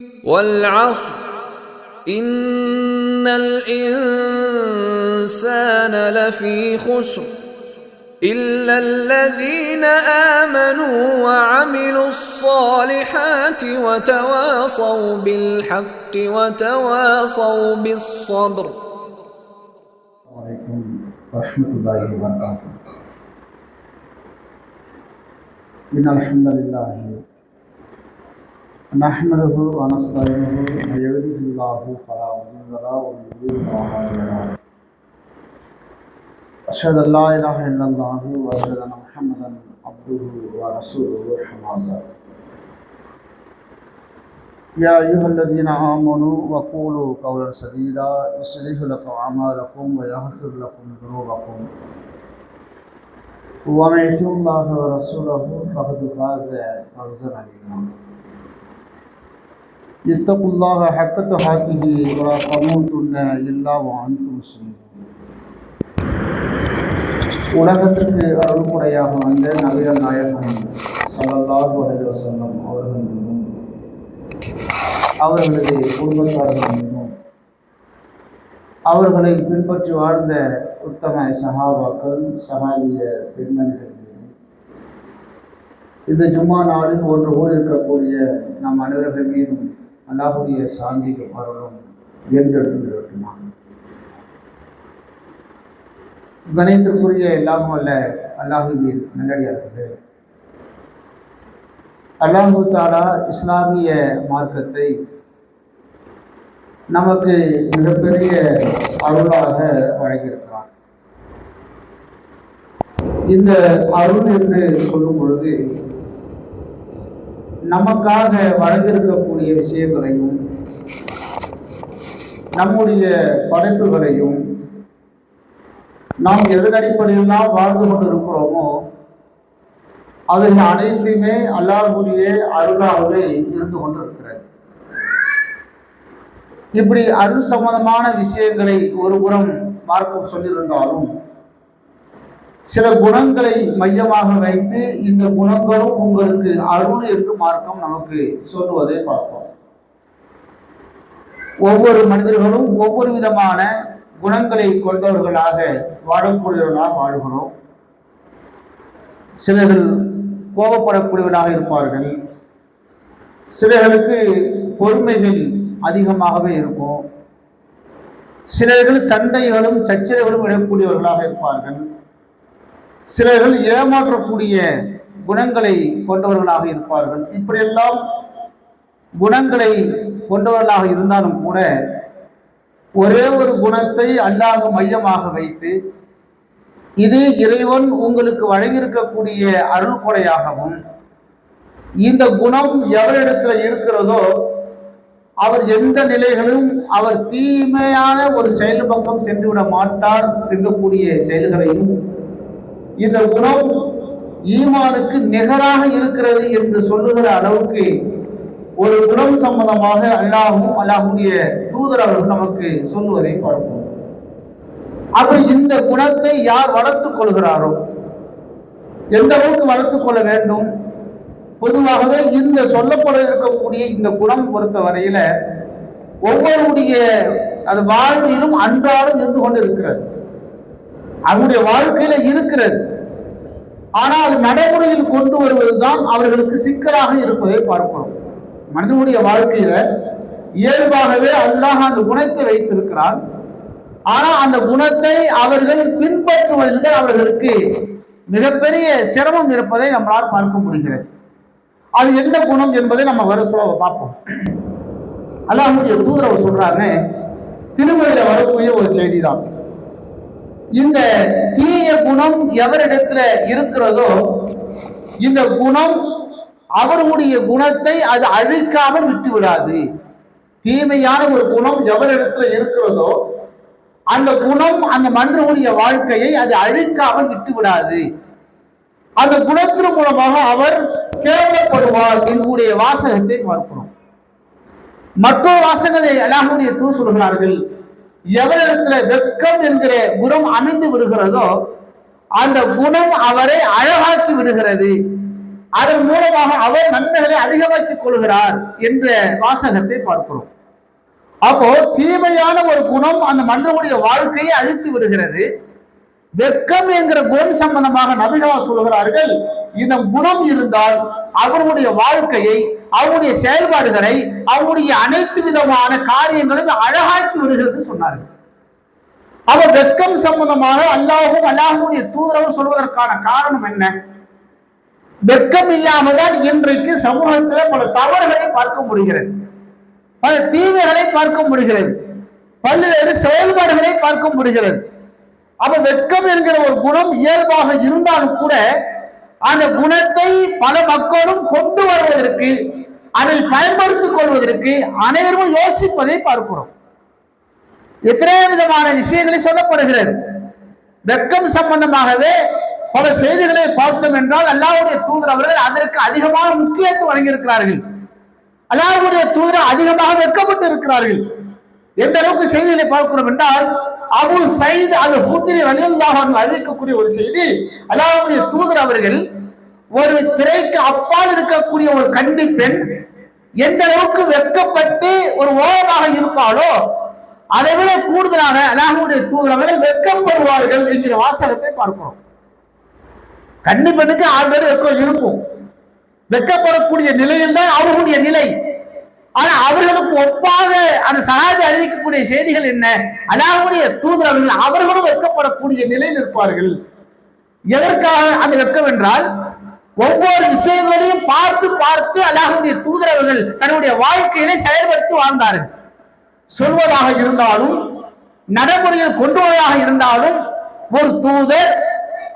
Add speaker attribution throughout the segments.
Speaker 1: والعصر إن الإنسان لفي خسر إلا الذين آمنوا وعملوا الصالحات وتواصوا بالحق وتواصوا بالصبر.
Speaker 2: عليكم ورحمة الله وبركاته. إن الحمد لله نحمده ونستعينه من يهده الله فلا مضل له ومن يضلل فلا هادي له. أشهد أن لا إله إلا الله وأشهد أن محمدا عبده ورسوله أما بعد. يا أيها الذين آمنوا وقولوا قولا سديدا يصلح لكم أعمالكم ويغفر لكم ذنوبكم ومن يطع الله ورسوله فقد فاز فوزا عظيما. اتقوا الله حق تقاته ولا تموتن إلا وأنتم مسلمون. உலகத்திற்கு அருள்முறையாக வந்த நபிகள் நாயகம் ஸல்லல்லாஹு அலைஹி வஸல்லம் அவர்கள் மீதும் அவர்களது குடும்பத்தார்கள் மீதும் அவர்களை பின்பற்றி வாழ்ந்த உத்தம சஹாபாக்கள் சஹாபிய பெண்மணிகள் மீதும் இந்த ஜும்மா நாளில் ஒன்று போல் இருக்கக்கூடிய நம் அனைவர்கள் மீதும் அல்லாஹ்வுடைய சாந்தியும் அருளும் என்றென்றும் இருக்கட்டுமா. கணித்திற்குரிய எல்லாமும் அல்ல அல்லாஹுவின் நல்லடியார்களே, அல்லாஹு தஆலா இஸ்லாமிய மார்க்கத்தை நமக்கு மிகப்பெரிய அருளாக வழங்கியிருக்கிறான். இந்த அருள் என்று சொல்லும் பொழுது நமக்காக வழங்கியிருக்கக்கூடிய விஷயங்களையும் நம்முடைய படைப்புகளையும் நாம் எதன் அடிப்படையிலாம் வாழ்ந்து கொண்டிருக்கிறோமோ அதில் அனைத்துமே அல்லாஹ்வுடைய அருளாகவே இருந்து கொண்டிருக்கிறது. இப்படி அருள் சம்பந்தமான விஷயங்களை ஒரு புறம் மார்க்கம் சொல்லியிருந்தாலும் சில குணங்களை மையமாக வைத்து இந்த குணங்களும் உங்களுக்கு அருள் என்று மார்க்கம் நமக்கு சொல்லுவதை பார்ப்போம். ஒவ்வொரு மனிதர்களும் ஒவ்வொரு விதமான குணங்களை கொண்டவர்களாக வாழக்கூடியவர்களாக வாழ்கிறோம். சிலர்கள் கோபப்படக்கூடியவர்களாக இருப்பார்கள், சிலர்களுக்கு பொறுமைகள் அதிகமாகவே இருக்கும், சிலர்கள் சண்டைகளும் சச்சரவுகளும் விடக்கூடியவர்களாக இருப்பார்கள், சிலர்கள் ஏமாற்றக்கூடிய குணங்களை கொண்டவர்களாக இருப்பார்கள். இப்படியெல்லாம் குணங்களை கொண்டவர்களாக இருந்தாலும் கூட ஒரே ஒரு குணத்தை அல்லாஹ் மையமாக வைத்து இது இறைவன் உங்களுக்கு வழங்கியிருக்கக்கூடிய அருள் கொடையாகவும் இந்த குணம் எவரிடத்துல இருக்கிறதோ அவர் எந்த நிலைகளும் அவர் தீமையான ஒரு செயல் பக்கம் சென்றுவிட மாட்டார் இருக்கக்கூடிய செயல்களையும் இந்த குணம் ஈமானுக்கு நிகராக இருக்கிறது என்று சொல்லுகிற அளவுக்கு ஒரு குணம் சம்பந்தமாக அல்லாஹும் அல்லாஹுடைய தூதர் அவர்கள் நமக்கு சொல்லுவதை பார்ப்போம். அப்படி இந்த குணத்தை யார் வளர்த்துக் கொள்கிறாரோ, எந்த அளவுக்கு வளர்த்துக் கொள்ள வேண்டும்? பொதுவாகவே இந்த சொல்லப்பட இருக்கக்கூடிய இந்த குணம் பொறுத்த வரையில ஒவ்வொருடைய அது வாழ்விலும் அன்றாடம் இருந்து கொண்டு இருக்கிறது, அவருடைய வாழ்க்கையில இருக்கிறது. ஆனால் அது நடைமுறையில் கொண்டு வருவதுதான் அவர்களுக்கு சிக்கலாக இருப்பதை பார்க்கிறோம். மனிதனுடைய வாழ்க்கையில இயல்பாகவே அல்லாஹ் அந்த குணத்தை வைத்திருக்கிறான். ஆனா அந்த குணத்தை அவர்கள் பின்பற்றுவதில் அவர்களுக்கு மிகப்பெரிய சிரமம் இருப்பதை நம்மளால் பார்க்க முடிகிறது. அது எந்த குணம் என்பதை நம்ம வருஷம் பார்ப்போம். அல்லாஹ்வுடைய தூதர் சொல்றாங்க, திருமறையில வரக்கூடிய ஒரு செய்தி தான், இந்த தீய குணம் எவரிடத்துல இருக்கிறதோ இந்த குணம் அவருடைய குணத்தை அது அழிக்காமல் விட்டு விடாது. தீமையான ஒரு குணம் எவரிடத்துல இருக்கிறதோ அந்த குணம் அந்த மனிதனுடைய வாழ்க்கையை அது அழிக்காமல் விட்டு விடாது. அந்த குணத்தின் மூலமாக அவர் கேவலப்படுவார் என்கிற வாசகத்தை பார்க்கிறோம். மற்றொரு வாசகத்தை அல்லாஹ்வுடைய தூதர் சொல்கிறார்கள், எவரிடத்துல வெட்கம் என்கிற குணம் அமைந்து விடுகிறதோ அந்த குணம் அவரை அழகாக்கி விடுகிறது. அதன் மூலமாக அவர் நன்மைகளை அதிகமாக்கிக் கொள்கிறார் என்ற வாசகத்தை பார்க்கிறோம். அப்போ தீமையான ஒரு குணம் அந்த மனிதனுடைய வாழ்க்கையை அழித்து விடுகிறது. வெட்கம் என்கிற குணம் சம்பந்தமாக நபிகள் சொல்கிறார்கள், இந்த குணம் இருந்தால் அவருடைய வாழ்க்கையை, அவருடைய செயல்பாடுகளை, அவருடைய அனைத்து விதமான காரியங்களையும் அழகாக்கி விடுகிறது சொன்னார்கள். அவர் வெட்கம் சம்பந்தமாக அல்லாஹும் அல்லாஹுடைய தூதரவும் சொல்வதற்கான காரணம் என்ன? வெட்கம் இல்லாமல்தான் இன்றைக்கு சமூகத்தில் பல தவறுகளை பார்க்க முடிகிறது, பல தீமைகளை பார்க்க முடிகிறது, பல்வேறு செயல்பாடுகளை பார்க்க முடிகிறது. அப்ப வெட்கம் என்கிற ஒரு குணம் இயல்பாக இருந்தாலும் கூட அந்த குணத்தை பல மக்களும் கொண்டு வருவதற்கு, அதை பயன்படுத்திக் கொள்வதற்கு அனைவரும் யோசிப்பதை பார்க்கிறோம். எத்தனை விதமான விஷயங்களை சொல்லப்படுகிறது. வெட்கம் சம்பந்தமாகவே பல செய்திகளை பார்த்தோம் என்றால் அல்லாஹ்வுடைய தூதர் அவர்கள் அதற்கு அதிகமான முக்கியத்துவம் வழங்கியிருக்கிறார்கள். அல்லாஹ்வுடைய தூதர் அதிகமாக வெட்கப்பட்டு இருக்கிறார்கள். எந்த அளவுக்கு செய்திகளை பார்க்கிறோம் என்றால், அபூ சயீத் அல் ஹுத்ரி ரலியல்லாஹு அன்ஹு அறிவிக்கக்கூடிய ஒரு செய்தி, அல்லாஹ்வுடைய தூதர் அவர்கள் ஒரு திரைக்கு அப்பால் இருக்கக்கூடிய ஒரு கன்னி பெண் எந்த அளவுக்கு வெட்கப்பட்டு ஒரு ஓரமாக இருப்பாளோ அதை விட கூடுதலாக அல்லாஹ்வுடைய தூதர் அவர்கள் வெட்கப்படுவார்கள் என்கிற வாசகத்தை பார்க்கிறோம். கன்னி பெண்ணுக்கு ஆல்ரெடி வெட்கம் இருக்கும், வெட்கப்படக்கூடிய நிலையில் தான் அவர்களுடைய நிலை. ஆனா அவர்களுக்கு ஒப்பாக அந்த சஹாபி அறிவிக்கக்கூடிய செய்திகள் என்ன? அல்லாஹ்வுடைய தூதர் அவர்களும் வெட்கப்படக்கூடிய நிலையில் இருப்பார்கள். எதற்காக அந்த வெட்கம் என்றால், ஒவ்வொரு விஷயங்களையும் பார்த்து பார்த்து அல்லாஹ்வுடைய தூதர் அவர்கள் தன்னுடைய வாழ்க்கையிலே செயல்படுத்தி வாழ்ந்தார்கள். சொல்வதாக இருந்தாலும், நடைமுறையில் கொண்டு வருவதாக இருந்தாலும், ஒரு தூதர்,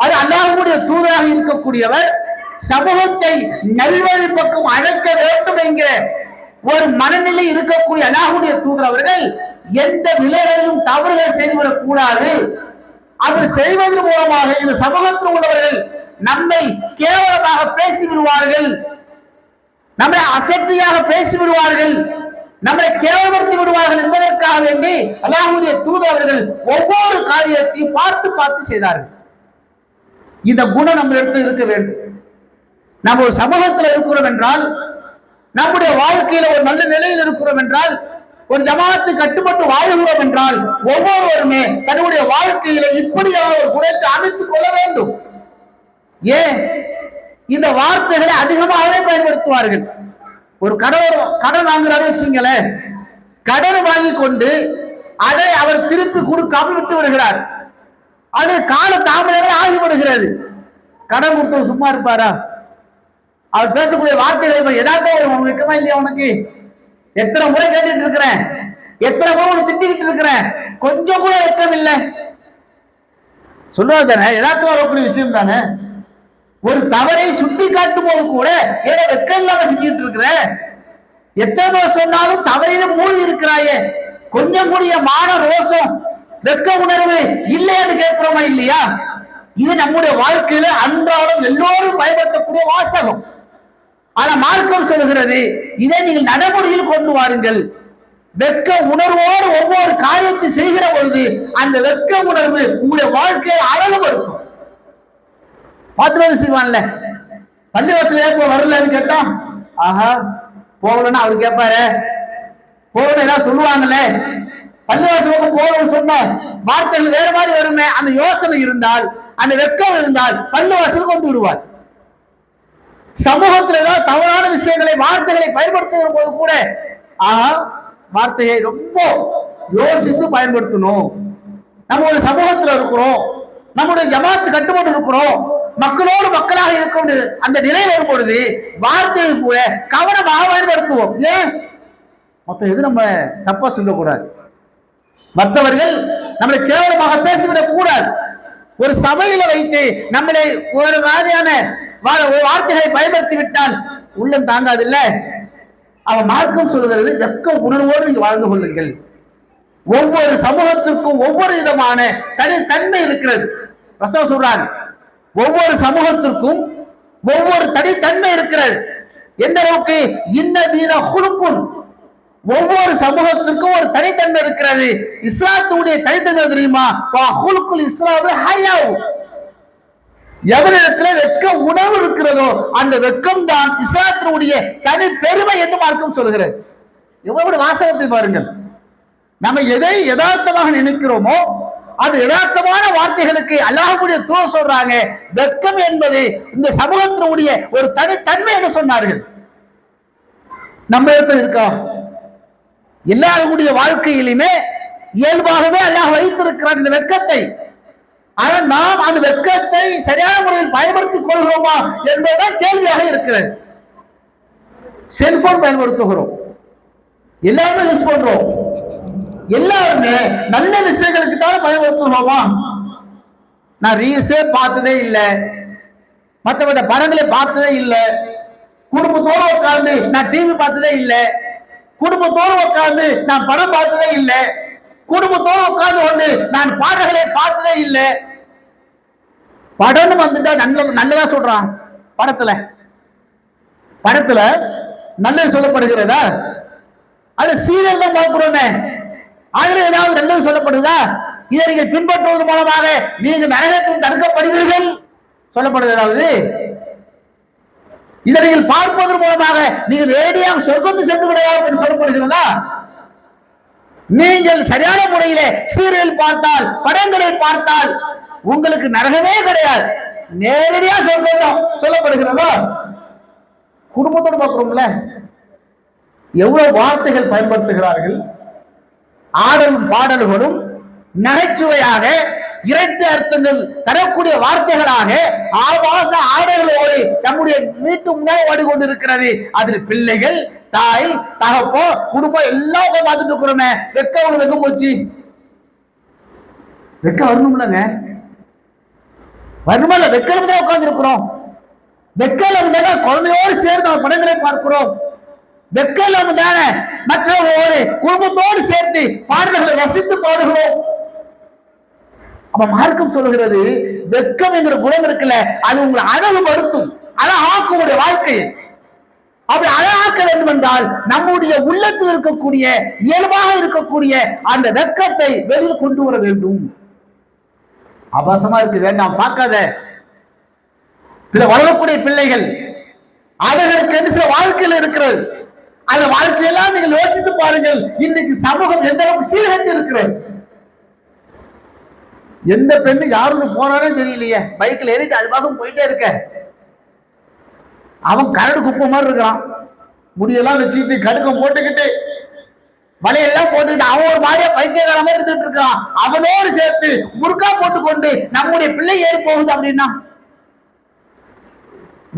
Speaker 2: அது அல்லாஹ்வுடைய தூதராக இருக்கக்கூடியவர், சமூகத்தை நல்வழி பக்கம் அழைக்க வேண்டும் என்கிற ஒரு மனநிலை இருக்கக்கூடிய அல்லாஹ்வுடைய தூதர் அவர்கள் எந்த நிலையிலும் தவறுகள் செய்துவிடக் கூடாது. அவர் செய்வதன் மூலமாக இந்த சமூகத்தில் உள்ளவர்கள் நம்மை கேவலமாக பேசிவிடுவார்கள், நம்மை அசட்டியாக பேசிவிடுவார்கள், நம்மை கேவலப்படுத்தி விடுவார்கள் என்பதற்காக வேண்டி அல்லாஹ்வுடைய தூதர் அவர்கள் ஒவ்வொரு காரியத்தையும் பார்த்து பார்த்து செய்தார்கள். இந்த குணம் நம்ம இடத்தில் இருக்க வேண்டும். நம்ம ஒரு சமூகத்தில் இருக்கிறோம் என்றால், நம்முடைய வாழ்க்கையில ஒரு நல்ல நிலையில் இருக்கிறோம் என்றால், ஒரு ஜமாத்து கட்டுப்பட்டு வாழ்கிறோம் என்றால், ஒவ்வொருவருமே தன்னுடைய வாழ்க்கையில இப்படியான ஒரு குணத்தை அமைத்துக் கொள்ள வேண்டும். ஏன் இந்த வார்த்தைகளை அதிகமாகவே பயன்படுத்துவார்கள். ஒரு கடன் வாங்குறாரு வச்சுங்களேன், கடன் வாங்கி கொண்டு அதை அவர் திருப்பி கொடுக்காம விட்டு விடுகிறார். அது கால தாமதமே ஆகிவிடுகிறது. கடன் கொடுத்தவர் சும்மா இருப்பாரா? அவர் பேசக்கூடிய வார்த்தைகள் எதார்த்தம் வைக்கமா இல்லையா? உனக்கு எத்தனை முறை கேட்டுட்டு இருக்கிறேன், எத்தனை முறை உனக்கு திட்டிக்கிட்டு இருக்கிறேன், கொஞ்சம் கூட வெட்கம் இல்லை சொல்லுவாங்க தானே? எதார்த்தம் வரக்கூடிய விஷயம் தானே. ஒரு தவறை சுட்டி காட்டும் போது கூட ஏதோ வெட்கம் இல்லாம செஞ்சுட்டு இருக்கிற, எத்தனை சொன்னாலும் தவறில மூழ்கி இருக்கிறாயே, கொஞ்சம் கூடிய மான ரோசம் வெட்க உணர்வு இல்லையான்னு கேட்கிறோமா இல்லையா? இது நம்முடைய வாழ்க்கையில அன்றாடம் எல்லோரும் பயன்படுத்தக்கூடிய வாசகம். ஆனா மார்க்கம் சொல்லுகிறது, இதை நீங்கள் நடைமுறையில் கொண்டு வாருங்கள். வெட்க உணர்வோடு ஒவ்வொரு காரியத்தை செய்கிற பொழுது அந்த வெட்க உணர்வு உங்களுடைய வாழ்க்கையை அழகுபடுத்தும். பார்த்து செய்வான்ல, பள்ளிவாசல ஏற்ப வரலன்னு கேட்டோம், ஆஹா போகலன்னா அவரு கேட்பாரு, போகணும் ஏதாவது சொல்லுவாங்களே, பள்ளிவாசலுக்கு போகணும்னு சொன்ன வார்த்தைகள் வேற மாதிரி வருமே, அந்த யோசனை இருந்தால், அந்த வெட்கம் இருந்தால் பள்ளிவாசலுக்கு வந்து விடுவார். சமூகத்தில் ஏதாவது தவறான விஷயங்களை வார்த்தைகளை பயன்படுத்துகிற போது கூட ஆஹா வார்த்தையை ரொம்ப யோசித்து பயன்படுத்தணும். நம்ம ஒரு சமூகத்தில் இருக்கிறோம், நம்முடைய ஜமாத்து கட்டுப்பாடு இருக்கிறோம், மக்களோடு மக்களாக இருக்க அந்த நிலை வரும் பொழுது வார்த்தையை கூட கவனமாக பயன்படுத்துவோம். ஏன் மொத்தம் எது நம்ம தப்பா சொல்லக்கூடாது, மற்றவர்கள் நம்மளை கேவலமாக பேசிவிடக் கூடாது. ஒரு சபையில வைத்து நம்மளை ஒரு மாதிரியான வார்த்தைகளை பயன்படுத்தி விட்டால் உள்ளம் தாங்காது இல்ல. அவன் மார்க்கம் சொல்லுகிறது, வெட்க உணர்வோடு நீங்க வாழ்ந்து கொள்ளுங்கள். ஒவ்வொரு சமூகத்திற்கும் ஒவ்வொரு விதமான தனித்தன்மை இருக்கிறது. ரசூல் சொல்றாங்க, ஒவ்வொரு சமூகத்திற்கும் ஒவ்வொரு தனித்தன்மை இருக்கிறது. எந்த அளவுக்கு இன்னதீன ஹுலுக்குன், ஒவ்வொரு சமூகத்திற்கும் ஒரு தனித்தன்மை இருக்கிறது. இஸ்லாத்துடைய தனித்தன்மை தெரியுமா? வா ஹுலுக்குல் இஸ்லாம் ஹயாவு, எவரிடத்துல வெட்க உணர்வு இருக்கிறதோ அந்த வெட்கம் தான் இஸ்லாத்தினுடைய தனி பெருமை என்று மார்க்கம் சொல்கிறது. எவ்வளவு வாசகத்தை பாருங்கள். நம்ம எதை யதார்த்தமாக நினைக்கிறோமோ அது யதார்த்தமான வார்த்தைகளுக்கு அல்லாஹ்வுடைய தூதர் சொல்றாங்க, வெட்கம் என்பது இந்த சமூகத்தினுடைய ஒரு தனித்தன்மை என்று சொன்னார்கள். நம்ம இடத்துல இருக்கா? எல்லாருடைய வாழ்க்கையிலுமே இயல்பாகவே அல்லாஹ் வைத்திருக்கிறார் இந்த வெட்கத்தை. ஆனால் நாம் அந்த வெட்கத்தை சரியான முறையில் பயன்படுத்திக் கொள்கிறோமா என்பதுதான் கேள்வியாக இருக்கிறது. செல்போன் பயன்படுத்துகிறோம், எல்லாருமே யூஸ் பண்றோம், எல்லாருமே நல்ல விஷயங்களுக்கு தான் பயன்படுத்துகிறோமா? நான் ரீல்ஸே பார்த்ததே இல்லை, மற்ற படங்களை பார்த்ததே இல்லை, குடும்பத்தோடு உட்கார்ந்து நான் டிவி பார்த்ததே இல்லை, குடும்பத்தோடு உட்கார்ந்து நான் படம் பார்த்ததே இல்லை, குடும்பத்தோடு உட்கார்ந்து கொண்டு நான் பாடல்களை பார்த்ததே இல்லை. படம் வந்துட்டா நல்லதா சொல்றான். படத்துல நல்லது சொல்லப்படுகிறதா? அது சீரியல் தான் பார்க்கிறோமே, அதுல ஏதாவது நல்லது சொல்லப்படுதா? இதை நீங்கள் பின்பற்றுவதன் மூலமாக நீங்க நரகத்தில் தடுக்கப்படுவீர்கள் சொல்லப்படுகிறது. இதை நீங்கள் பார்ப்பதன் மூலமாக நீங்கள் நேரடியாக சொர்க்கத்தை சென்று விடலாம் என்று சொல்லப்படுகிறதா? நீங்கள் சரியான முறையிலே சீரியல் பார்த்தால், படங்களை பார்த்தால் உங்களுக்கு நரகமே கிடையாது, நேரடியா சொர்க்கம் சொல்லப்படுகிறதா? குடும்பத்தோடு பார்க்கிறோம்ல, எவ்வளவு வார்த்தைகள் பயன்படுத்துகிறார்கள். ஆடலும் பாடல்களும் நகைச்சுவையாக இரண்டு அர்த்தங்கள் தரக்கூடிய வார்த்தைகளாக ஆபாச ஆடைகளோடு நம்முடைய வீட்டு முன்னாடி ஓடிக்கொண்டிருக்கிறது. அதில் பிள்ளைகள், தாய், தகப்போ, குடும்பம் எல்லாம் பார்த்துட்டு இருக்கிறோமே. வெக்க போச்சு, வெக்க வரணும்லங்க, வரணுமில்ல? வெக்கம் தான் உட்கார்ந்து இருக்கிறோம். வெக்கல குழந்தையோடு சேர்ந்து நம்ம படங்களை பார்க்கிறோம். வெக்கல மற்ற ஒரு குடும்பத்தோடு சேர்த்து பாடல்களை ரசித்து பாடுகிறோம். அப்ப மார்க்கம் சொல்லுகிறது, வெக்கம் என்கிற குணம் இருக்குல்ல, அது உங்களை அழகுபடுத்தும், அழகாக்கும் உடைய வாழ்க்கையை. அப்படி அழகாக்க வேண்டும் என்றால் நம்முடைய உள்ளத்தில் இருக்கக்கூடிய இயல்பாக இருக்கக்கூடிய அந்த வெக்கத்தை வெளியில் கொண்டு வர வேண்டும். அபாசமா இருக்கு, வேண்டாம், பார்க்காத. வளரக்கூடிய பிள்ளைகள் அவர்களுக்கு என்று சில வாழ்க்கையில் இருக்கிறது. அந்த வாழ்க்கையெல்லாம் நீங்கள் யோசித்து பாருங்கள். இன்னைக்கு சமூகம் எந்த அளவுக்கு சீர்கட்டு இருக்கிறது. எந்த பெண்ணு யாருன்னு போனானே தெரியலையே, பைக்கில் ஏறிட்டு அது பக்கம் போயிட்டே இருக்க. அவன் கரடு குப்பை மாதிரி இருக்கிறான், முடியெல்லாம் வச்சுக்கிட்டு கடுக்கம் போட்டுக்கிட்டு வலையெல்லாம் போட்டுக்கிட்டு அவன் ஒரு மாதிரியா பைத்தியக்கார மாதிரி இருந்துட்டு இருக்கான். அவனோடு சேர்த்து முறுக்கா போட்டுக்கொண்டு நம்முடைய பிள்ளை ஏறி போகுது அப்படின்னா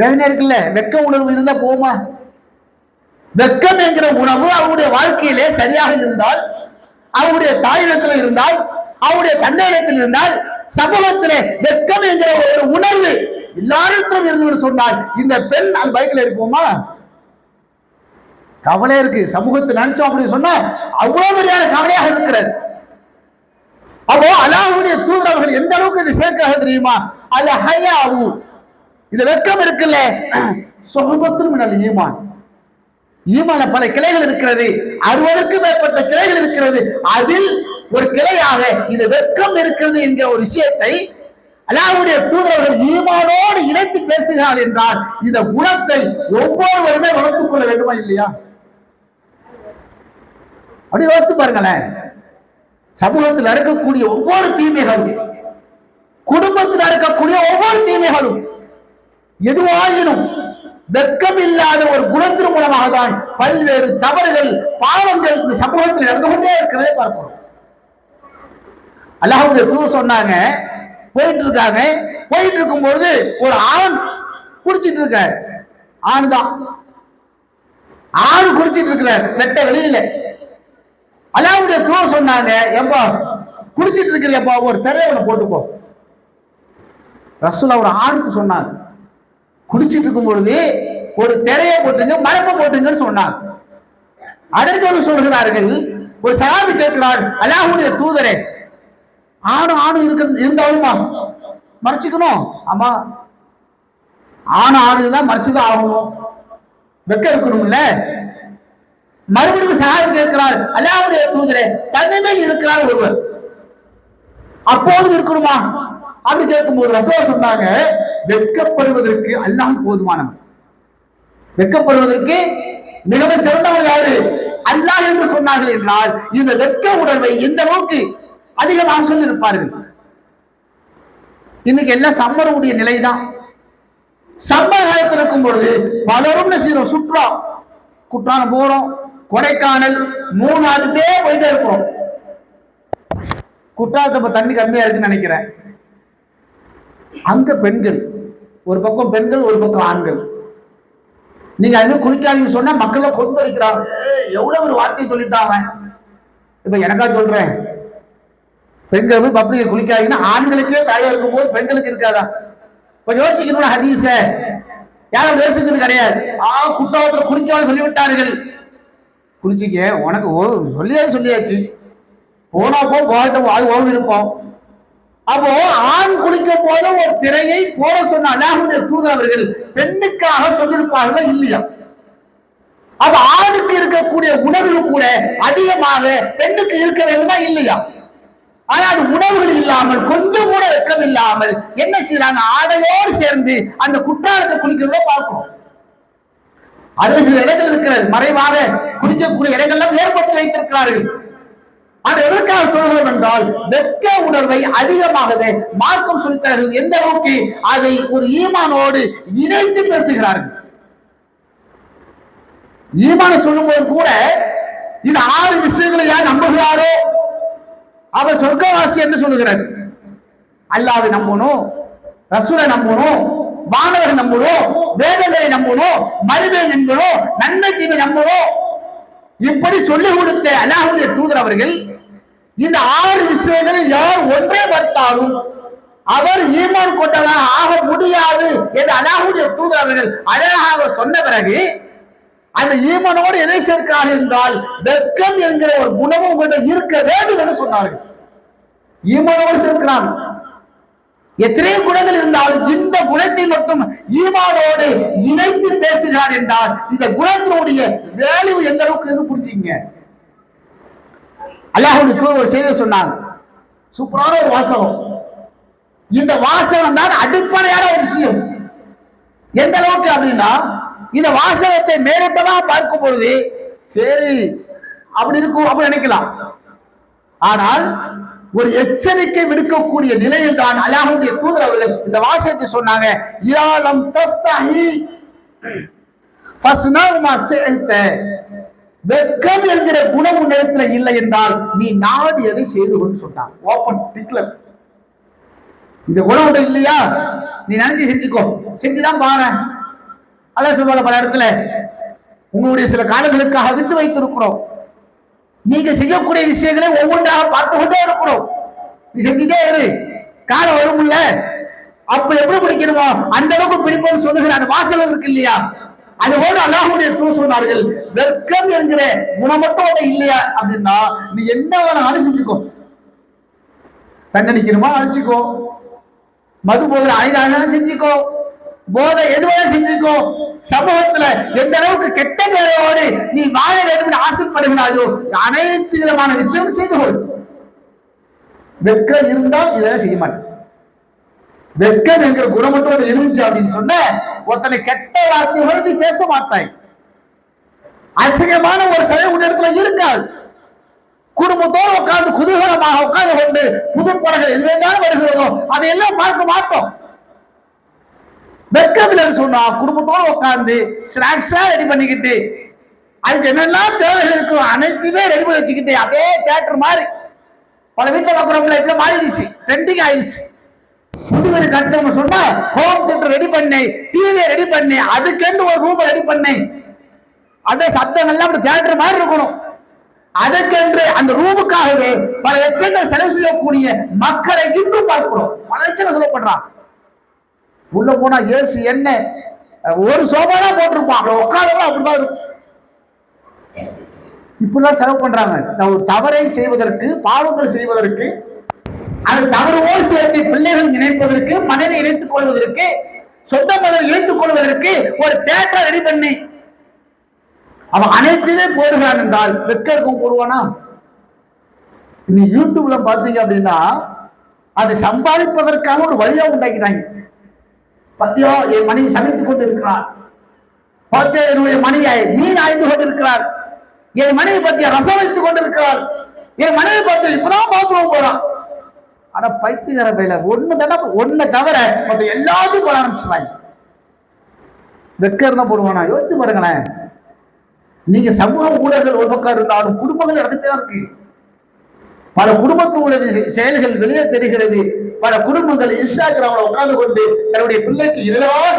Speaker 2: வேதனை இருக்குல்ல? வெக்க உணர்வு இருந்தா போகுமா? வெக்கம் என்கிற உணவு அவருடைய வாழ்க்கையிலே சரியாக இருந்தால், அவருடைய தாயிடத்தில் இருந்தால், அவருடைய தந்தையிடத்தில் இருந்தால், சமூகத்திலே வெக்கம் என்கிற ஒரு உணர்வு எல்லாரிடத்திலும் இருந்து சொன்னால் இந்த பெண் அந்த பைக்கில் இருப்போமா? கவலை இருக்கு. சமூகத்தை நினைச்சோம் அப்படின்னு சொன்னா அவ்வளவு பெரிய கவலையாக இருக்கிறது. அப்போ அல்லாஹ்வுடைய தூதர் அவர்கள் எந்த அளவுக்கு இதை சேர்க்கிறார்கள் தெரியுமா? அல்ல ஹயாவு, இந்த வெக்கம் இருக்குல்ல, சொஹபத்துல் மினல் ஈமான். ஈமான பல கிளைகள் இருக்கிறது, 60க்கும் மேற்பட்ட கிளைகள் இருக்கிறது. அதில் ஒரு கிளையாக இந்த வெக்கம் இருக்கிறது என்கிற ஒரு விஷயத்தை அல்லாஹ்வுடைய தூதரவர்கள் ஈமானோடு இணைத்து பேசுகிறார் என்றால் இந்த குணத்தை ஒவ்வொருவருமே வளர்த்துக் கொள்ள வேண்டுமா இல்லையா? அப்படி யோசித்து பாருங்களேன். சமூகத்தில் நடக்கக்கூடிய ஒவ்வொரு தீமைகளும், குடும்பத்தில் நடக்கக்கூடிய ஒவ்வொரு தீமைகளும் எதுவாயினும் வெக்கம் இல்லாத ஒரு குணத்தின் மூலமாக தான் பல்வேறு தவறுகள், பாவங்கள் இந்த சமூகத்தில் நடந்து கொண்டே இருக்கிறதே பார்க்கிறோம். அல்லாஹ்வுடைய தூதர் சொன்னாங்க, போயிட்டு இருக்காங்க, போயிட்டு இருக்கும்போது ஒரு ஆண் குடிச்சிட்டு இருக்க, ஆண் தான், ஆண் குடிச்சிட்டு இருக்கிறார் வெட்ட வெளியில. அல்லாஹ்வுடைய தூதர் சொன்னாங்க, எப்பா குடிச்சிட்டு இருக்கிறப்பா ஒரு திரையவனை போட்டுக்கோ. ரசூல் ஒரு ஆணுக்கு சொன்னாங்க, குடிச்சிட்டு இருக்கும் பொழுது ஒரு திரையை போட்டுங்க, மரப்பை போட்டுங்கன்னு சொன்னாங்க. அதற்கு சொல்கிறார்கள், ஒரு சஹாபி கேட்கிறார், அல்லாஹ்வுடைய தூதரே, ஆணு இருந்தாலுமா மறைச்சிக்கணும்? ஆமா, ஆணுதான் மறைச்சுதான் ஆகணும், வெக்க இருக்கணும்ல. மறுபடியும் சஹாபி கேட்கிறார், அல்லாஹ்வுடைய தூதரே, தனிமையில் இருக்கிறார் ஒருவர், அப்போதும் இருக்கணுமா? அப்படி கேட்கும்போது ரசூல் சொன்னாங்க, வெட்கப்படுவதற்கு அல்லாஹ் போதுமானவன். வெட்கப்படுவதற்கு மிகவும் சிறந்தவன் யாரு? அல்லாஹ் என்று சொன்னார்கள் என்றால் இந்த வெட்க உணர்வை எந்த அளவுக்கு அதிகமாக சொல்லி இருப்பார்கள். இன்னைக்கு எல்லாம் சம்மருடைய நிலைதான். சம்மர் காலத்தில் இருக்கும் பொழுது பலரும் செய்யறோம், சுற்றுலா குற்றாலம் போறோம், கொடைக்கானல், மூணாறுக்கே போயிட்டே இருக்கிறோம். குற்றாலத்தை தண்ணி கம்மியா இருக்குன்னு நினைக்கிறேன். அங்க பெண்கள் ஒரு பக்கம், பெண்கள் ஒரு பக்கம் ஆண்கள். நீங்க அது குளிக்காதீங்க சொன்னா மக்களை கொண்டு வைக்கிறாங்க. எவ்வளவு ஒரு வார்த்தையை சொல்லிட்டாங்க. இப்ப எனக்கா சொல்றேன், பெண்கள் போய் பப்ளிக் குளிக்காதீங்கன்னா ஆண்களுக்கே தடை இருக்கும் போது பெண்களுக்கு இருக்காதா? இப்ப யோசிக்கணும். ஹதீஸ யாரும் யோசிக்கிறது கிடையாது. குற்றாலத்துல குளிக்காம சொல்லிவிட்டார்கள். குளிச்சிக்க உனக்கு சொல்லியாச்சு, போனா போகட்டும், அது ஓய்வு இருப்போம். அப்போ ஆண் குளிக்கும் போது ஒரு திரையை போட சொன்ன அல்லாஹ்வுடைய தூதர் அவர்கள் பெண்ணுக்காக சொல்லியிருப்பார்கள் இல்லையா? அப்ப ஆணுக்கு இருக்கக்கூடிய உணர்வு கூட அதிகமாக பெண்ணுக்கு இருக்க வேண்டுமா இல்லையா? ஆனா அது உணவுகள் இல்லாமல், கொஞ்சம் கூட வெட்கம் இல்லாமல் என்ன செய்யறாங்க? ஆடையோடு சேர்ந்து அந்த குற்றாலத்தை குளிக்கிறத பார்க்கிறோம். அதுல சில இடங்கள் இருக்கிறது, மறைவாக குளிக்கக்கூடிய இடங்கள்லாம் ஏற்படுத்தி வைத்திருக்கிறார்கள். அது எதற்காக சொல்கிறோம் என்றால் வெட்க உணர்வை அதிகமாகவே மார்க்கம் சொல்லித்தருகிறது. எந்த அளவுக்கு அதை ஒரு ஈமானோடு இணைத்து பேசுகிறார்கள். ஈமான சொல்லும்போது கூட இந்த 6 விஷயங்களை யார் நம்புகிறாரோ அவர் சொர்க்கவாசி என்று சொல்லுகிறார். அல்லாஹ்வை நம்பணும், ரசூலை நம்பணும், வானவரை நம்பணும், வேதங்களை நம்பணும், மறுமை நம்பணும், நன்மை தீமை நம்பணும். இப்படி சொல்லிக் கொடுத்த அல்லாஹ்வுடைய தூதர் அவர்கள் இந்த 6 விஷயங்களில் யார் ஒன்றே மறுத்தாலும் அவர் ஈமான் கொண்டவராக ஆக முடியாது என்று அல்லாஹ்வுடைய தூதர் அவர்கள் அழகாக சொன்ன பிறகு அந்த ஈமானோடு எதை சேர்க்கிறார்கள் என்றால் வெட்கம் என்கிற ஒரு குணமும் உங்கள்கிட்ட இருக்க வேண்டும் என்று சொன்னார்கள். ஈமானோடு சேர்க்கிறான். எத்தனையோ குணங்கள் இருந்தாலும் இந்த குணத்தை மட்டும் ஈமானோடு இணைத்து பேசுகிறார் என்றால் இந்த குணத்தினுடைய வேல்யூ எந்த அளவுக்கு புரிஞ்சுங்க. அல்லாஹ்வுடைய தூதர் ஒரு செய்தி சொன்னாங்க, சூப்பரான ஒரு வாசகம். இந்த வாசகம் தான் அடிப்படையான ஒரு விஷயம். எந்த அளவுக்கு அப்படின்னா இந்த வாசகத்தை மேலிட்டதா பார்க்கும் பொழுது சரி அப்படி இருக்கும் அப்படி நினைக்கலாம். ஆனால் ஒரு எச்சரிக்கை விடுக்கக்கூடிய நிலையில் தான் அல்லாஹ்வுடைய தூதர் அவர்கள் இந்த வாசகத்தை சொன்னாங்க. இயாலம் தஸ்தஹி ஃபஸ்னஉ மா ஸிஅத. வெட்கம் என்கிற குணம் உன்னிடத்துல இல்லை என்றால் நீ நாடியதை செய்து கொண்டு சொன்னாங்க. Open declare. இந்த குணம் இல்லையா, நீ நினைச்சு செஞ்சுக்கோ, செஞ்சுதான் பாரு. அல்லாஹ் சொல்வாங்க பல இடத்துல, உங்களுடைய சில காலங்களுக்காக விட்டு வைத்திருக்கிறோம், நீங்க செய்யக்கூடிய விஷயங்களை ஒவ்வொன்றாக பார்த்து கொண்டே இருக்கிறோம், நீ செஞ்சுட்டே இரு, காலம் வரும்ல அப்ப எப்படி பிடிக்கணுமோ அந்த அளவுக்கு பிடிப்போம் சொல்லுகிற அந்த வாசகம் இருக்கு இல்லையா? அதுபோல அல்லாஹ்வுடைய தூதர் சொன்னார்கள், வெட்கம் என்கிற குணம் மட்டும் இல்லையா அப்படின்னா நீ என்ன வேணாலும் செஞ்சுக்கோ. தண்டனிக்கணுமா அழிச்சுக்கோ, மது போதை அழிதாலும் செஞ்சுக்கோ, போதை எதுவாக செஞ்சுக்கோ. சமூகத்துல எந்த அளவுக்கு கெட்ட பேரோடு நீ வாழ வேண்டும் என்று ஆசைப்படுகிறாயோ அனைத்து விதமான விஷயம் செய்து கொள். வெட்கம் இருந்தால் இதெல்லாம் செய்ய மாட்டேன். வெட்கம் என்கிற குணம் மட்டும் இருந்துச்சு அப்படின்னு சொன்ன ஒருத்தனை கெட்ட வார்த்தையோடு நீ பேச மாட்டாய். அசிங்கமான ஒரு செயல் உன்னிடத்துல இருக்காது. குடும்பத்தோடு உட்கார்ந்து குதூகலமாக உட்கார்ந்து கொண்டு புது படங்கள் எது வேண்டாலும் வருகிறதோ அதையெல்லாம் பார்க்க மாட்டோம். வெட்கம் சொன்னா குடும்பத்தோடு உட்கார்ந்து ஸ்நாக்ஸா ரெடி பண்ணிக்கிட்டு அதுக்கு என்னெல்லாம் தேவைகள் இருக்கும் அனைத்துமே ரெடி பண்ணி வச்சுக்கிட்டு அப்படியே தியேட்டர் மாதிரி பல வீட்டில் பார்க்குறவங்கள இப்ப மாறிடுச்சு, ட்ரெண்டிங் ஆயிடுச்சு. புது வீடு கட்டணும் சொன்னா ஹோம் தியேட்டர் ரெடி பண்ணி, டிவியை ரெடி பண்ணி, அதுக்கென்று ஒரு ரூம் ரெடி பண்ணி, அதே சத்தங்கள்லாம் அப்படி தியேட்டர் மாதிரி இருக்கணும். அதற்கென்று அந்த ரூமுக்காகவே பல லட்சங்கள் செலவு செய்யக்கூடிய மக்களை இன்னும் பார்க்கிறோம். பல லட்சங்கள் சொல்லப்படுறான். உள்ள போனா ஏசி என்ன ஒரு சோபானா போட்டிருப்பான், உட்காரலாம் அப்படிதான் இருக்கும். இப்படிலாம் செலவு பண்றாங்க. ஒரு தவறை செய்வதற்கு, பாவங்கள் செய்வதற்கு, அது தவறோடு சேர்த்து பிள்ளைகள் இணைப்பதற்கு, மனைவி இணைத்துக் கொள்வதற்கு, சொந்த மதம் இணைத்துக் கொள்வதற்கு ஒரு தியேட்டர் ரெடி பண்ணி அவன் அனைத்துமே போடுகிறான் என்றால் வெட்கம் போடுவானா? நீ யூடியூப்ல பாத்தீங்க அப்படின்னா அதை சம்பாதிப்பதற்காக ஒரு வழியா உண்டாக்கிட்டாங்க. பத்தியோ என் மனைவி சமைத்துக் கொண்டு இருக்கிறார், பத்தியோ என்னுடைய மனைவியை மீன் ஆய்ந்து கொண்டிருக்கிறார், என் மனைவி பத்திய ரசம் வைத்துக் கொண்டிருக்கிறார், என் மனைவி பத்திய இப்பதான் பாத்ரூம் போறான். ஆனா பைத்தியக்கார பையில ஒண்ணு தவிர மற்ற எல்லாத்தையும் போட ஆரம்பிச்சுவாங்க. வெக்கர் தான் போடுவானா? யோசிச்சு பாருங்களேன். நீங்க சமூக ஊடகங்கள் ஒரு பக்கம் இருந்தாலும் குடும்பங்கள் நடந்துட்டே இருக்கு. பல குடும்பத்தினுடைய செயல்கள் வெளியே தெரிகிறது. பல குடும்பங்கள் இன்ஸ்டாகிராம்ல உட்கார்ந்து கொண்டு தன்னுடைய பிள்ளைக்கு இலவாக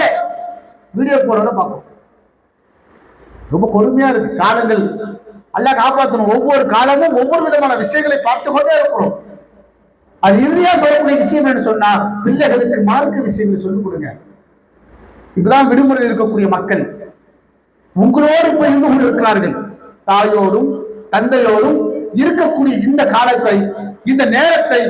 Speaker 2: வீடியோ போடுறத பார்க்கும். ரொம்ப கொடுமையா இருக்கு. காலங்கள் அல்லாஹ் காப்பாற்றணும். ஒவ்வொரு காலமும் ஒவ்வொரு விதமான விஷயங்களை பார்த்து கொண்டே இருக்கிறோம். அது இறுதியா சொல்லக்கூடிய விஷயம் என்று சொன்னா, பிள்ளைகளுக்கு மார்க்க விஷயங்களை சொல்லிக் கொடுங்க. இப்பதான் விடுமுறையில் இருக்கக்கூடிய மக்கள் உங்களோடு போய் இருந்து கொண்டு இருக்கிறார்கள். தாயோடும் தந்தையோடும் இருக்கக்கூடிய இந்த காலத்தை, இந்த நேரத்தை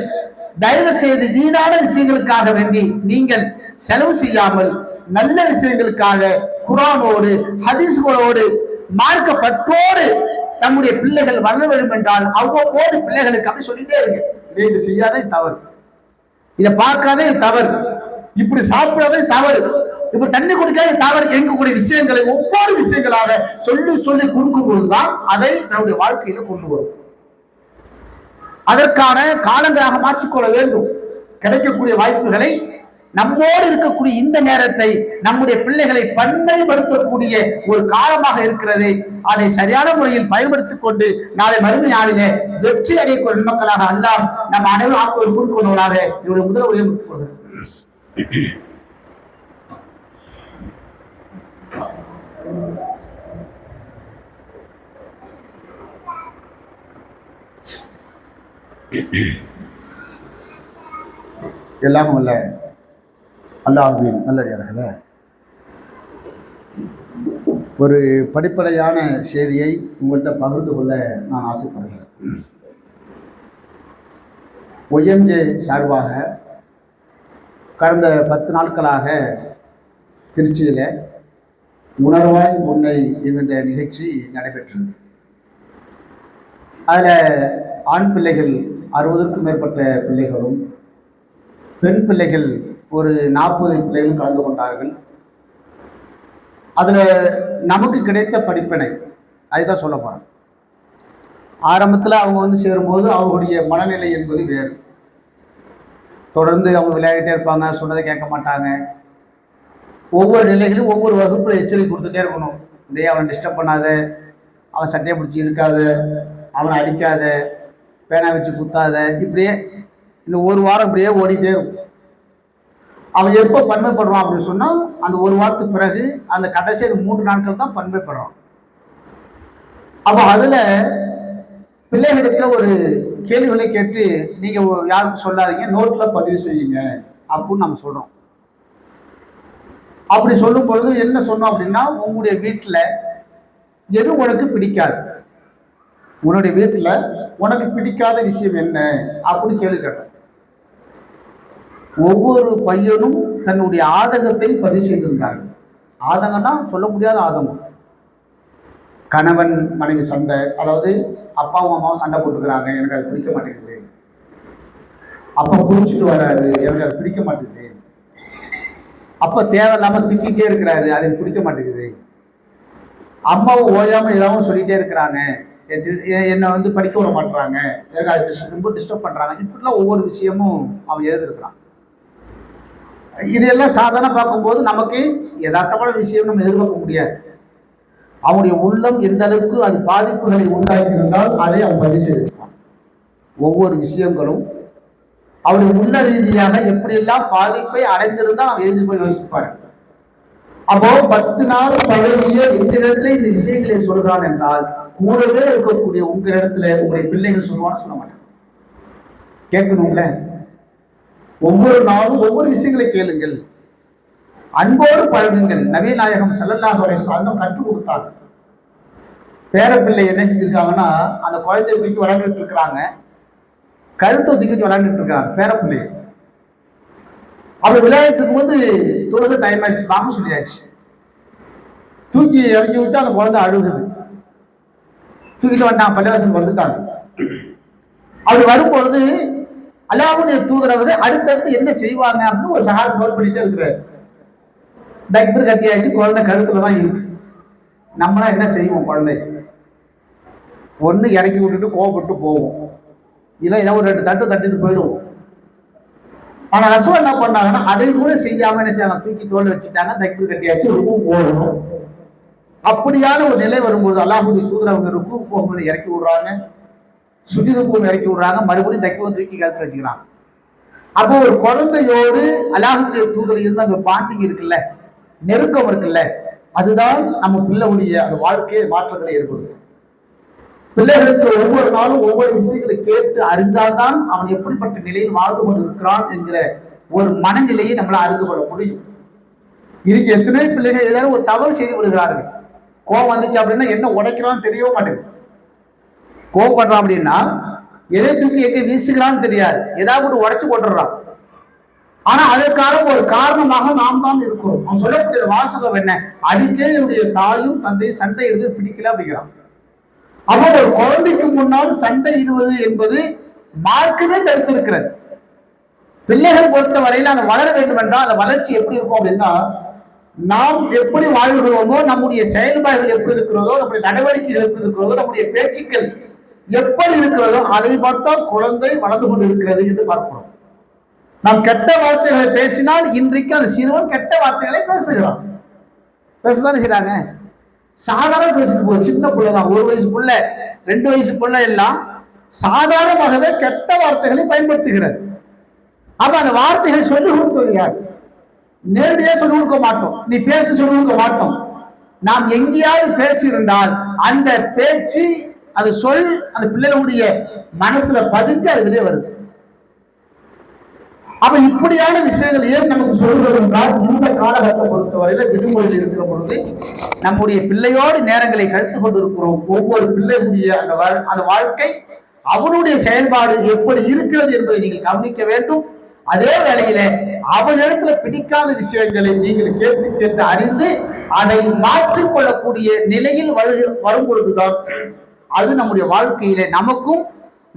Speaker 2: தயவு செய்து வீணான விஷயங்களுக்காக வேண்டி நீங்கள் செலவு செய்யாமல் நல்ல விஷயங்களுக்காக குர்ஆனோடு ஹதீஸ்களோடு மார்க்கப்பட்டோடு நம்முடைய பிள்ளைகள் வளர வேண்டும் என்றால் அவ்வப்போது பிள்ளைகளுக்கு அப்படி சொல்லிட்டே இருக்கு. இதை செய்யாதே தவறு, இதை பார்க்காதே தவறு, இப்படி சாப்பிடாதே தவறு, இப்படி தண்ணி குடிக்காத தவறு, எங்கக்கூடிய விஷயங்களை ஒவ்வொரு விஷயங்களாக சொல்லி சொல்லி கொடுக்கும் போதுதான் அதை நம்முடைய வாழ்க்கையில கொண்டு வரும். அதற்கான காலங்களாக மாற்றிக்கொள்ள வேண்டும். கிடைக்கக்கூடிய வாய்ப்புகளை, நம்மோடு இருக்கக்கூடிய இந்த நேரத்தை நம்முடைய பிள்ளைகளை பன்மைப்படுத்தக்கூடிய ஒரு காலமாக இருக்கிறது. அதை சரியான முறையில் பயன்படுத்திக் கொண்டு நாளை மறுமை நாளிலே வெற்றி அடையக்கூடிய மக்களாக அல்லாஹ் நம் அனைவரும் ஆக்குவது கூறுக்கொண்டவர்களாக என்னுடைய முதல் உரையை முடித்துக் கொள்கிறேன். எல்லாம் அல்ல அல்லாஹ்வின் நல்லடியார்களே, ஒரு படிப்படையான செய்தியை உங்கள்கிட்ட பகிர்ந்து கொள்ள நான் ஆசைப்படுகிறேன். ஒய்எம்ஜே சார்பாக கடந்த 10 நாட்களாக திருச்சியில் உணர்வாய் உன்னை என்கின்ற நிகழ்ச்சி நடைபெற்றது. அதில் ஆண் பிள்ளைகள் 60க்கும் மேற்பட்ட பிள்ளைகளும், பெண் பிள்ளைகள் ஒரு 40 பிள்ளைகளும் கலந்து கொண்டார்கள். அதில் நமக்கு கிடைத்த படிப்பினை அதுதான் சொல்ல போகிறேன். ஆரம்பத்தில் அவங்க சேரும்போது அவங்களுடைய மனநிலை என்பது வேறு. தொடர்ந்து அவங்க விளையாடிட்டே இருப்பாங்க, சொன்னதை கேட்க மாட்டாங்க. ஒவ்வொரு நிலைகளிலும் ஒவ்வொரு வகுப்பில் எச்சரிக்கை கொடுத்துட்டே இருக்கணும். இப்படியே அவனை டிஸ்டர்ப் பண்ணாத, அவன் சட்டையை பிடிச்சி இருக்காத, அவனை அடிக்காத, பேனா வச்சு குத்தாத, இப்படியே இந்த ஒரு வாரம் இப்படியே ஓடிட்டே இருக்கும். அவன் எப்போ பன்மைப்படுறான் அப்படின்னு சொன்னால் அந்த ஒரு வாரத்துக்கு பிறகு அந்த கடைசி 3 நாட்கள் தான் பன்மைப்படுறான். அப்போ அதில் பிள்ளைகளிடத்தில் ஒரு கேள்விகளை கேட்டு நீங்கள் யாருக்கும் சொல்லாதீங்க, நோட்டில் பதிவு செய்யுங்க அப்படின்னு நம்ம சொல்கிறோம். அப்படி சொல்லும் பொழுது என்ன சொன்னோம் அப்படின்னா, உங்களுடைய வீட்டில் எது உனக்கு பிடிக்காது, உன்னுடைய வீட்டில் உனக்கு பிடிக்காத விஷயம் என்ன அப்படின்னு கேள்வி கேட்டோம். ஒவ்வொரு பையனும் தன்னுடைய ஆதங்கத்தை பதிவு செய்திருந்தார்கள். ஆதங்கம்னா சொல்ல முடியாத ஆதங்கம். கணவன் மனைவி சண்டை, அதாவது அப்பாவும் அம்மாவும் சண்டை போட்டுக்கிறாங்க, எனக்கு அது பிடிக்க மாட்டேங்குது. அப்பா குடிச்சிட்டு வர்றாரு, எனக்கு அது பிடிக்க மாட்டேங்குது. அப்பா தேவையில்லாம திட்டிகிட்டே இருக்கிறாரு, அது எனக்கு பிடிக்க மாட்டேங்குது. அம்மாவும் ஓயாம ஏதாவது சொல்லிட்டே இருக்கிறாங்க, என்னை படிக்க விட மாட்டுறாங்க, எனக்கு அது ரொம்ப டிஸ்டர்ப் பண்றாங்க. இப்படிலாம் ஒவ்வொரு விஷயமும் அவன் எழுதிருக்கிறான். இதெல்லாம் சாதாரண பார்க்கும்போது நமக்கு யதார்த்தமான விஷயம் நம்ம எதிர்பார்க்க முடியாது. அவனுடைய உள்ளம் எந்த அளவுக்கு அது பாதிப்புகளை உண்டாக்கியிருந்தால் அதை அவன் பதிவு செய்திருப்பான். ஒவ்வொரு விஷயங்களும் அவருடைய உள்ள ரீதியாக எப்படியெல்லாம் பாதிப்பை அடைந்திருந்தால் அவன் எழுதி போய் யோசிப்பாரு. அப்போ 10 நாள் பழகிய எங்களிடத்துல இந்த விஷயங்களை சொல்கிறான் என்றால், கூடவே இருக்கக்கூடிய உங்களிடத்துல உங்களுடைய பிள்ளைகள் சொல்லுவான்னு சொல்ல மாட்டாங்க. கேட்கணும்ல? ஒவ்வொரு நாளும் ஒவ்வொரு விஷயங்களை கேளுங்கள், அன்போடு பழகுங்கள். நபி நாயகம் ஸல்லல்லாஹு அலைஹி வஸல்லம் கற்றுக் கொடுத்தாங்க. பேரப்பிள்ளை என்ன செஞ்சிருக்காங்கன்னா, அந்த குழந்தைய தூக்கி விளையாண்டுட்டு இருக்கிறாங்க, கழுத்தை தூக்கிட்டு விளையாண்டுட்டு இருக்காங்க பேரப்பிள்ளைய. அப்படி விளையாடிட்டு இருக்கும்போது தொழுகை டைம் ஆயிடுச்சு, வாங்க சொல்லியாச்சு. தூக்கி இறக்கி விட்டு அந்த குழந்தை அழுகுது. தூக்கிட்டு வந்தாங்க, பள்ளிவாசல் வந்துட்டாங்க. அப்படி வரும்பொழுது அல்லாஹ்வுடைய தூதர் அவர்கள் அடுத்தடுத்து என்ன செய்வாங்க அப்படின்னு ஒரு சஹாபி நோட் பண்ணிட்டே இருக்கிறார். தக்பீர் கட்டியாச்சு, குழந்தை கழுத்துல தான் இருக்கு. நம்மளா என்ன செய்வோம்? குழந்தை ஒண்ணு இறக்கி விட்டுட்டு கோவப்பட்டு போவோம், இல்லை ஏதோ ஒரு 2 தட்டு தட்டிட்டு போயிடுவோம். ஆனா ரசூல் என்ன பண்ணாங்கன்னா அதை கூட செய்யாம என்ன செய்யலாம், தூக்கி தோல் வச்சுட்டாங்க, தக்பீர் கட்டியாச்சு, ருக்கு போகணும். அப்படியான ஒரு நிலை வரும்போது அல்லாஹ்வுடைய தூதர் அவங்க ருக்கு போகும்போது இறக்கி விடுறாங்க, சுஜூது போகும் இறக்கி விடுறாங்க, மறுபடியும் தக்பீர் தூக்கி கழுத்துல வச்சுக்கிறாங்க. அப்போ ஒரு குழந்தையோடு அல்லாஹ்வுடைய தூதர் இருந்து அந்த பாண்டிங் இருக்குல்ல, நெருக்கம் இருக்குல்ல, அதுதான் நம்ம பிள்ளையுடைய அந்த வாழ்க்கையை மாற்றங்களை ஏற்படுத்தும். பிள்ளைகளுக்கு ஒவ்வொரு நாளும் ஒவ்வொரு விஷயங்களை கேட்டு அறிந்தால்தான் அவன் எப்படிப்பட்ட நிலையில் வாழ்ந்து கொண்டிருக்கிறான் என்கிற ஒரு மனநிலையை நம்மளால் அறிந்து கொள்ள முடியும். இதுக்கு எத்தனை பிள்ளைகள் ஏதாவது ஒரு தவறு செய்து விடுகிறார்கள். கோவம் வந்துச்சு அப்படின்னா என்ன உடைக்கிறான்னு தெரியவே மாட்டேங்குது. கோவப்படுறான் அப்படின்னா எதை தூக்கி எங்கே வீசுகிறான்னு தெரியாது, ஏதாவது ஒரு உடைச்சு போட்டுடுறான். ஆனா அதற்கான ஒரு காரணமாக நாம் தான் இருக்கிறோம். அவன் சொல்லக்கூடிய வாசகம் என்ன, அதுக்கே என்னுடைய தாயும் தந்தையும் சண்டை எடுத்து பிடிக்கல அப்படிங்கிறான். அப்போ ஒரு குழந்தைக்கு முன்னால் சண்டை இடுவது என்பது மார்க்கமே தடுத்திருக்கிறது. பிள்ளைகள் பொறுத்த வரையில் அதை வளர வேண்டும் என்றால் அந்த வளர்ச்சி எப்படி இருக்கும் அப்படின்னா, நாம் எப்படி வாழ்கிறோமோ, நம்முடைய செயல்பாடுகள் எப்படி இருக்கிறதோ, நம்முடைய நடவடிக்கைகள் எப்படி இருக்கிறதோ, நம்முடைய பேச்சுக்கள் எப்படி இருக்கிறதோ அதை பார்த்தால் குழந்தை வளர்ந்து கொண்டு இருக்கிறது என்று பார்க்கிறோம். நாம் கெட்ட வார்த்தைகளை பேசினால் இன்றைக்கு அந்த சிறுவன் கெட்ட வார்த்தைகளை பேசுகிறான், பேசதானே செய்றாங்க. சாதாரண பேசிட்டு போகுது, சின்ன பிள்ளைதான், 1 வயசு பிள்ளை 2 வயசு பிள்ளை எல்லாம் சாதாரணமாகவே கெட்ட வார்த்தைகளை பயன்படுத்துகிறது. அப்ப அந்த வார்த்தைகளை சொல்லி கொடுத்து நேரடியாக சொல்லி கொடுக்க மாட்டோம், நீ பேச சொல்லி கொடுக்க மாட்டோம். நாம் எங்கேயாவது பேசியிருந்தால் அந்த பேச்சு அது சொல் அந்த பிள்ளைகளுடைய மனசுல பதிஞ்சு அது வெளியே வருது. அப்ப இப்படியான விஷயங்கள் ஏன் நமக்கு சொல்வது என்றால், இந்த காலகட்டத்தை பொறுத்தவரையில விடுமுறையில் இருக்கிற பொழுது நம்முடைய பிள்ளையோடு நேரங்களை கழித்து கொண்டிருக்கிறோம். ஒவ்வொரு பிள்ளையுடைய அந்த வாழ்க்கை அவனுடைய செயல்பாடு எப்படி இருக்கிறது என்பதை நீங்கள் கவனிக்க வேண்டும். அதே வேளையில அவனிடத்துல பிடிக்காத விஷயங்களை நீங்கள் கேட்டு கேட்டு அறிந்து அதை மாற்றிக்கொள்ளக்கூடிய நிலையில் வரும் பொழுதுதான் அது நம்முடைய வாழ்க்கையில நமக்கும்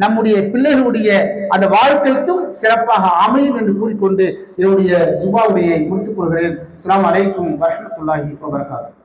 Speaker 2: நம்முடைய பிள்ளைகளுடைய அந்த வாழ்க்கைக்கும் சிறப்பாக அமையும் என்று கூறிக்கொண்டு என்னுடைய ஜும்மா உரையை முடித்துக் கொள்கிறேன். அஸ்ஸலாமு அலைக்கும் வரஹ்மத்துல்லாஹி வபரகாத்துஹு.